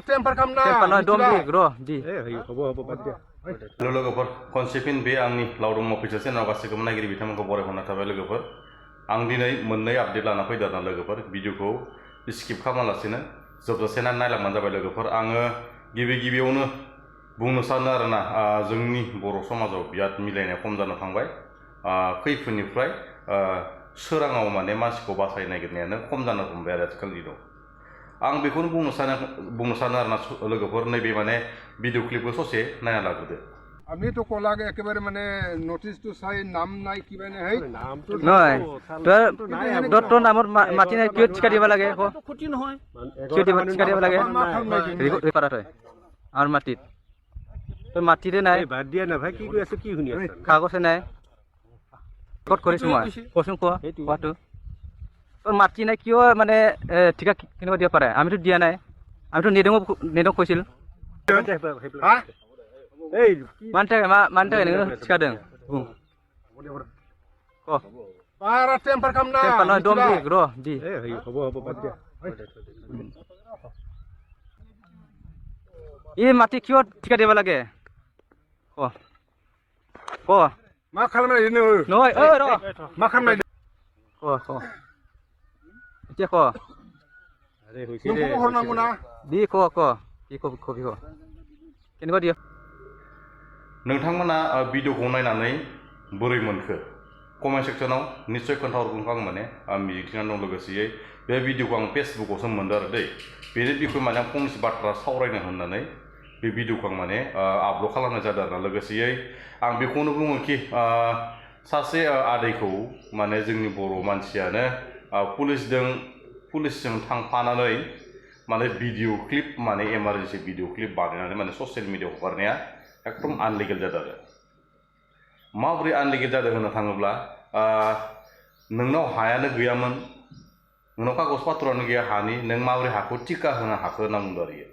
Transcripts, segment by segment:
टेम्पार खालामना टेम्पार दम दि हेल' लोगोफोर खनसेफिन बे आंनि लावदुम अफिसियेल चेनेलाव गासैखौबो नायगिरि बिथांमोनखौ बरायहरना थाबाय लोगोफोर आं दिनै मोननै आपडेट लाना फैदों आरोना लोगोफोर भिडिअखौ स्किप खालामालासिनो जोबजासे नायलांबानो जाबाय लोगोफोर आङो गिबियावनो बुंनो सानो आरोना जोंनि बर' समाजाव बिराद मिलायनाया खम जानो थांबाय खैफोदनिफ्राय सोराङाव माने मानसिखौ बासायनो नागिरनायानो खम जानो हमबाय आरो आथिखालनि दिनाव आं बेखौनो बुंनो सानो आरोना लोगोफोर नैबे माने भिडिअ क्लिपखौ ससे नायना लाग्रोदो আমি তো কলাগে একেবারে মানে নোটিশটো চাই নাম নাই কিবা নাই হেই নামটো নহয় তোৰ নামত মাটি নাই কিয় ঠিকা দিব লাগে ক্ষতি নহয় কিয় ঠিকা দিব লাগে ৰেকৰ্ড হয় আমাৰ মাটিত তোৰ মাটিতে নাই বাদ দিয়া না ভাই কি কৈ আছে কি শুনি আছে কাগজে নাই ৰেকৰ্ড কৰিছো মই কচোন কোৱাটো তোৰ মাটি নাই কিয় মানে ঠিকা কেনেকুৱা দিব পাৰে আমিতো দিয়া নাই আমিতো নেদং কৈছিল मानि थाखाय नोङो सिखादों बुं बारा टेम्पार खालामना टेम्पार दम दि इ माटी किय ठिका दिबा लागे मा खालामनाय नो नय र मा खालामनाय इते आरे होइसे रे नोंखौ हरनांगौ ना दि केनेबा दियो नोंथांमोना भिडिअखौ नायनानै बोरै मोनखो कमेन्ट सेक्सनाव निश्चय खोन्थाहरगोन आं माने मिजिंथिनानै दं लोगोसेयै बे भिडिअखौ आं फेसबुकावसो मोनदों आरो दै बेनि बिखय माने आं फंनैसो बाथ्रा सावरायनो होननानै बे भिडिअखौ आं माने आपल'ड खालामनाय जादों आरोना लोगोसेयै आं बेखौनो बुङो कि सासे आदैखौ माने जोंनि बर' मानसियानो पुलिसजों थांफानानै माने भिडिअ क्लिप माने इमारजेन्सि भिडिअ क्लिप बानायनानै माने ससियेल मिडियाआव हगारनाया एकदम आनलिगेल जादों आरो माबोरै आनलिगेल जादों होननो थाङोब्ला नोंनाव हायानो गैयामोन नोंनाव कागज पत्रआनो गैया हानि नों माबोरै हाखौ टिका होनो हाखो होनना बुंदों आरो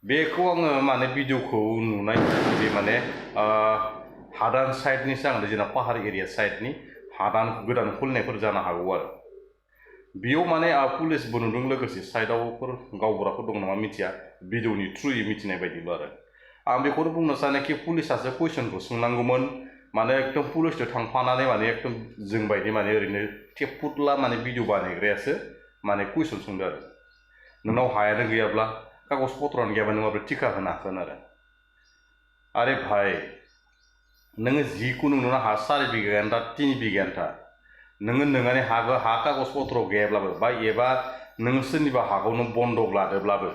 बेखौ आङो माने भिडिअखौ नुनाय बे माने हादान साइडनिसो आं जोंना पाहार एरिया साइडनि हादान गोदान खुलिनायफोर जानो हागौ आरो बेयाव माने पुलिसबो नुदों लोगोसे साइडआवफोर गावबुराफोर दं नामा मिथिया भिडिअनि थ्रुयै मिथिनाय बायदिल' आरो आं बेखौनो बुंनो सानो कि पुलिसासो कुइसनखौ सोंनांगौमोन माने एकदम पुलिसजों थांफानानै माने एकदम जोंबायदि माने ओरैनो टेपुटला माने भिडिअ बानायग्रायासो माने कुइसन सोंदों आरो नोंनाव हायानो गैयाब्ला कागज पत्रआनो गैयाबा नों माबोरै टिका होनो हागोन आरे भाई नोङो जिखुनु नोंना हा 4 बिघायानो था 3 बिघायानो था नोंहानि हा कागज पत्र गैयाब्लाबो बा एबा नों सोरनिबा हाखौ नों बन्दक लादोब्लाबो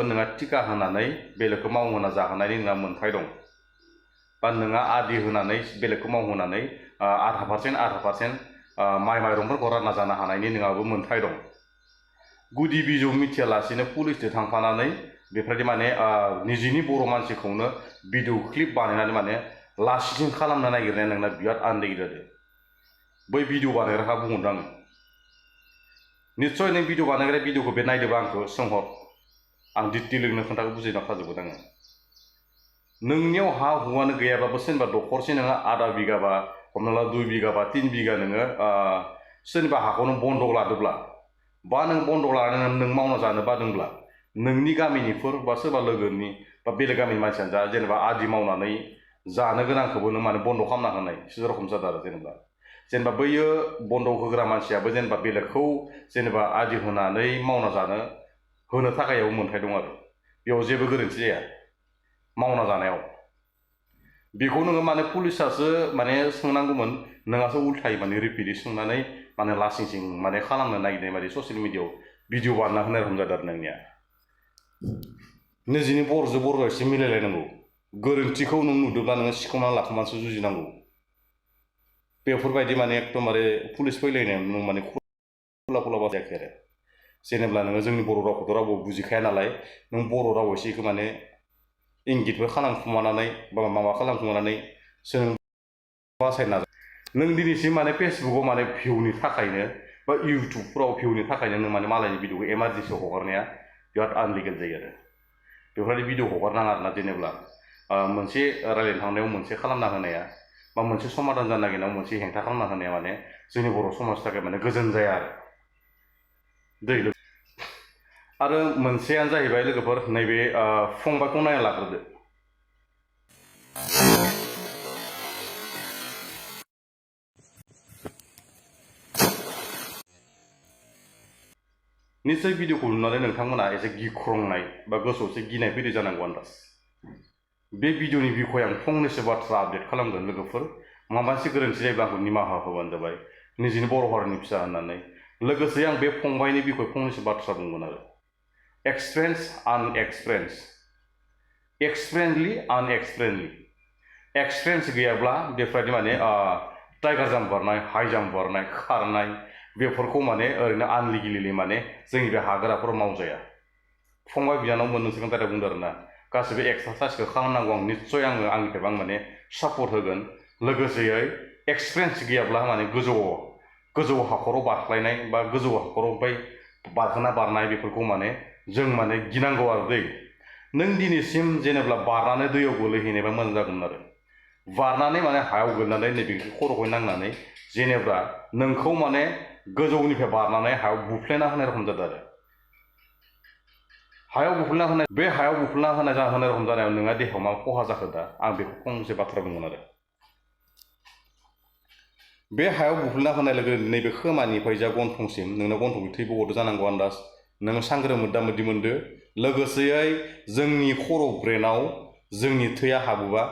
नोंहा टिका होनानै बेलेगखौ मावहोना जाहोनायनि नोंहा मोन्थाय दं बा नोंहा आदि होनानै बेलेगखौ मावहोनानै आधा पारसेन्ट माइ माइरंफोरखौ रानना जानो हानायनि नोंहाबो मोन्थाय दं गुदि बिजौ मिथियालासेनो पुलिसजों थांफानानै बेफोरबायदि माने निजिनि बर' मानसिखौनो भिडिअ क्लिप बानायनानै माने लासिं खालामनो नागिरनाया नोंना बिराद आनलिगेल जादों बै भिडिअ बानायग्राखा बुंहरदों आङो निश्चय नों भिडिअ बानायग्रा भिडिअखौ बे नायदोंबा आंखौ सोंहर आं डिटेलैनो खोन्थाखौ बुजिना खाजोबगोन आङो नोंनियाव हा हुआनो गैयाबाबो सोरनिबा दखरसे नोङो आधा बिघा बा हमना ला 2 बिघा बा 3 बिघा नोङो सोरनिबा हाखौ नों बन्दक लादोंब्ला बा नों बन्दक लानानै नों मावना जानो बादोंब्ला नोंनि गामिनिफोर बा सोरबा लोगोनि बा बेलेग गामिनि मानसियानो जा जेनेबा आदि मावनानै जानो गोनांखौबो नों माने बन्द खालामना होनाय रखम जादों आरो जेनेबा बैयो बन्दक होग्रा मानसियाबो जेनेबा बेलेगखौ जेनेबा आदि होनानै मावना जानो होनो थाखायाव मोन्थाय दं आरो बेयाव जेबो गोरोन्थि जाया मावना जानायाव बेखौ नोङो माने पुलिसासो माने सोंनांगौमोन नोंहासो उल्थायै माने रिपिटै सोंनानै माने लासिं माने खालामनो नागिरनाय बायदि ससियेल मिडियाआव भिडिअ बानायना होनाय रखम जादों आरो नोंनिया निजिनि बर'जों बर' एसे मिलायलायनांगौ गोरोन्थिखौ नों नुदोंब्ला नोङो सिख'ना लाखोमानसो जुजिनांगौ बेफोरबायदि माने एकदमबारे पुलिस फैलायनायाव नों माने खुला बाजायाखै आरो जेनेब्ला नोङो जोंनि बर' रावखौथ' रावबो बुजिखाया नालाय नों बर' राव एसेखौ माने इंगितबो खालामखुमानानै बा माबा खालामखुमानानै जों बासायनो नाजा नों दिनैसिम माने फेसबुकाव माने भिउनि थाखायनो बा इउटुबफोराव भिउनि थाखायनो नों माने मालायनि भिडिअखौ इमारजेन्सियाव हगारनाया बिराद आनलिगेल जायो आरो बेफोरबायदि भिडिअ हगारनाङा आरोना जेनेब्ला मोनसे रायज्लायनो थांनायाव मोनसे खालामना होनाया बा मोनसे समाधान जानो नागिरनायाव मोनसे हेंथा खालामना होनाया माने जोंनि बर' समाजनि थाखाय माने गोजोन जाया आरो दै आरो मोनसेयानो जाहैबाय लोगोफोर नैबे फंबायखौ नायना लाग्रोदो। निश्चय भिडिअखौ नुनानै नोंथांमोना एसे गिख्रंनाय बा गोसोआव एसे गिनाय फैदो जानांगौ आन्दाज। बे भिडिअनि बिखय आं फंनैसो बाथ्रा आपडेट खालामगोन लोगोफोर। माबा मोनसे गोरोन्थि जायोब्ला आंखौ निमाहा होबानो जाबाय, निजिनि बर' हारिनि फिसा होननानै। लोगोसे आं बे फंबायनि बिखय फंनैसो बाथ्रा बुंगोन आरो। एक्सपिरियेन्स आनएक्सपिरियेन्स, एक्सपिरियेन्सलि आनएक्सपिरियेन्सलि। एक्सपिरियेन्स गैयाब्ला बेफोरबायदि माने टाइगार जाम्प बारनाय, हाइ जाम्प बारनाय, खारनाय बेफोरखौ माने ओरैनो आनलिगेलि माने जोंनि बे हाग्राफोराव मावजाया। फंबाय बिनानाव मोननैसो खोथा बुंदों आरोना, गासैबो एक्सारसाइसखौ खालामनांगौ। आं निस्सय आंनिफ्रायबो आं माने सापर्ट होगोन। लोगोसेयै एक्सपिरियेन्स गैयाब्ला माने गोजौ हाखराव बारख्लायनाय बा गोजौ हाखराव बारखोना बारनाय बेफोरखौ माने जों माने गिनांगौ आरो दै। नों दिनैसिम जेनेबा बारनानै दैयाव गोलैहैनायबा मोजां जागौमोन आरो। बारनानै माने हायाव गोलैनानै नैबे खर'खौ नांनानै जेनेबा नोंखौ माने गोजौनिफ्राय बारनानै हायाव बुफ्लेना होनाय रखम जादों आरो। हायाव बुफ्लेना होनाय, बे हायाव बुफ्लेना होनाय रखम जानायाव नोंहा देहायाव मा खहा जाखो दा, आं बेखौ फंसे बाथ्रा बुंगोन आरो। बे हायाव बुफ्लेना होनाय लोगो नैबे खोमानिफ्राय जा गन्थंसिम नोंनाव गन्थंनि थैबो गदो जानांगौ आन्दाज। नोङो सांग्रो मोद्दा मोद्दि मोनदो। लोगोसेयै जोंनि खर' ब्रेनाव जोंनि थैया हाबोबा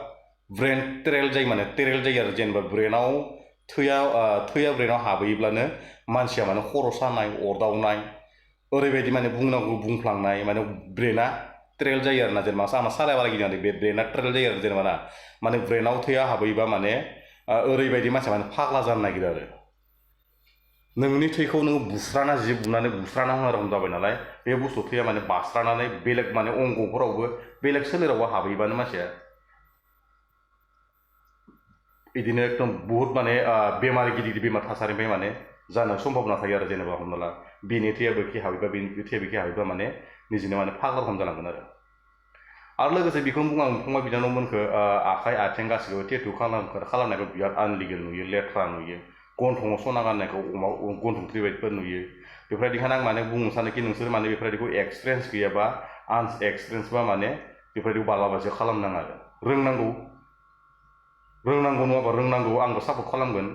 ब्रेन टेरेल जायो, माने टेरेल जायो आरो। जेनेबा ब्रेनाव थैया ब्रेनाव हाबहैब्लानो मानसिया माने खर' सानाय, अरदावनाय ओरैबायदि माने बुंनांगौ बुंफ्लांनाय, माने ब्रेना टेरेल जायो आरोना। जेनेबा आंना सालाया बारा गिदिंनानै बे ब्रेना टेरेल जायो आरो। जेनेबा ना माने ब्रेनाव थैया हाबहैबा माने ओरैबायदि मानसिया माने फाग्ला जानो नागिरो आरो। नोंनि थैखौ नोङो बुस्राना जि बुनानै बुस्राना होनाय रखम जाबाय नालाय, बे बुस्थु थैया माने बास्रानानै बेलेग माने अंगफोरावबो बेलेग सोलेरावबो हाबहैबानो मानसिया बिदिनो एकदम बहुत माने बेमार गिदिर बेमार थासारिनिफ्राय माने जानो सम्भावना थायो आरो। जेनेबा हमना ला बेनि थैया बेखि हाबैबा बेनि थैया बेखि हाबैबा माने निजिनो माने फाग्ला रखम जालांगोन आरो लोगोसे बेखौनो बुङो आं फंबाय बिनानावमोनखौ, आखाइ आथिं गासैखौबो टेटु खालामनायखौ बिराद आनलिगेल नुयो, लेथ्रा नुयो। गन्थंआव सना गाननायखौ गन्थं थैबायदिफोर नुयो। बेफोरबायदिखायनो आं माने बुंनो सानोखि नोंसोर माने बेफोरबायदिखौ एक्सपिरियेन्स गैयाबा, आनएक्सपिरियेन्सबा माने बेफोरबायदिखौ बालाबासो खालामनाङा आरो। रोंनांगौ नङाबा रोंनांगौ, आंबो सापर्ट खालामगोन।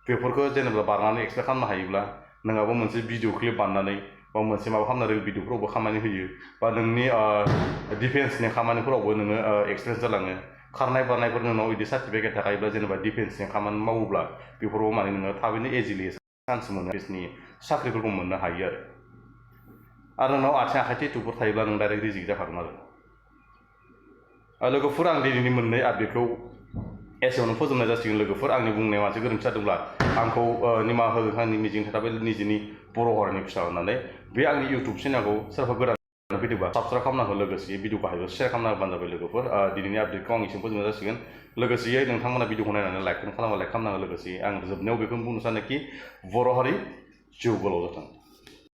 बेफोरखौ जेनेबा बारनानै एक्सप्लेन खालामनो हायोब्ला नोंहाबो मोनसे भिडिअ क्लिप बानायनानै बा मोनसे माबा खालामना रिल भिडिअफोरावबो खामानि होयो, बा नोंनि डिफेन्सनि खामानिफोरावबो नोङो एक्सपिरियेन्स जालाङो। खारनाय बारनायफोर नोंनाव बिदि सार्टिफिकेट थाखायोब्ला जेनेबा डिफेन्सनि खामानि मावोब्ला बेफोराव माने नोङो थाबैनो इजिलि चान्स मोनो, डिफेन्सनि साख्रिफोरखौ मोननो हायो आरो नोंनाव आथिं आखाइ टेटुफोर थायोब्ला नों डाइरेक्ट रिजेक्ट जाखागोन आरो। लोगोफोर आं दिनैनि मोननै आपडेटखौ एसेयावनो फोजोबनाय जासिगोन। लोगोफोर आंनि बुंनाया मोनसे गोरोन्थि जादोंब्ला आंखौ निमाहा होगोन आंनि मिजिं थाबाय, निजिनि बर' हारिनि फिसा होननानै। बे आंनि इउटुब चेनेलखौ सोरबा गोदान फैदोंबा साबसक्राइब खालामनांगौ, लोगोसे भिडिअखौ हायोबा शेयार खालामना होबानो जाबाय। लोगोफोर दिनैनि आपडेटखौ आं एसे फोजोबनाय जासिगोन। लोगोसेयै नोंथांमोना भिडिअखौ नायनानै लाइक खालामबा लाइक खालामनांगौ। लोगोसे आं जोबनायाव बेखौनो बुंनो सानोखि बर' हारि जिउ गोलाव जाथों।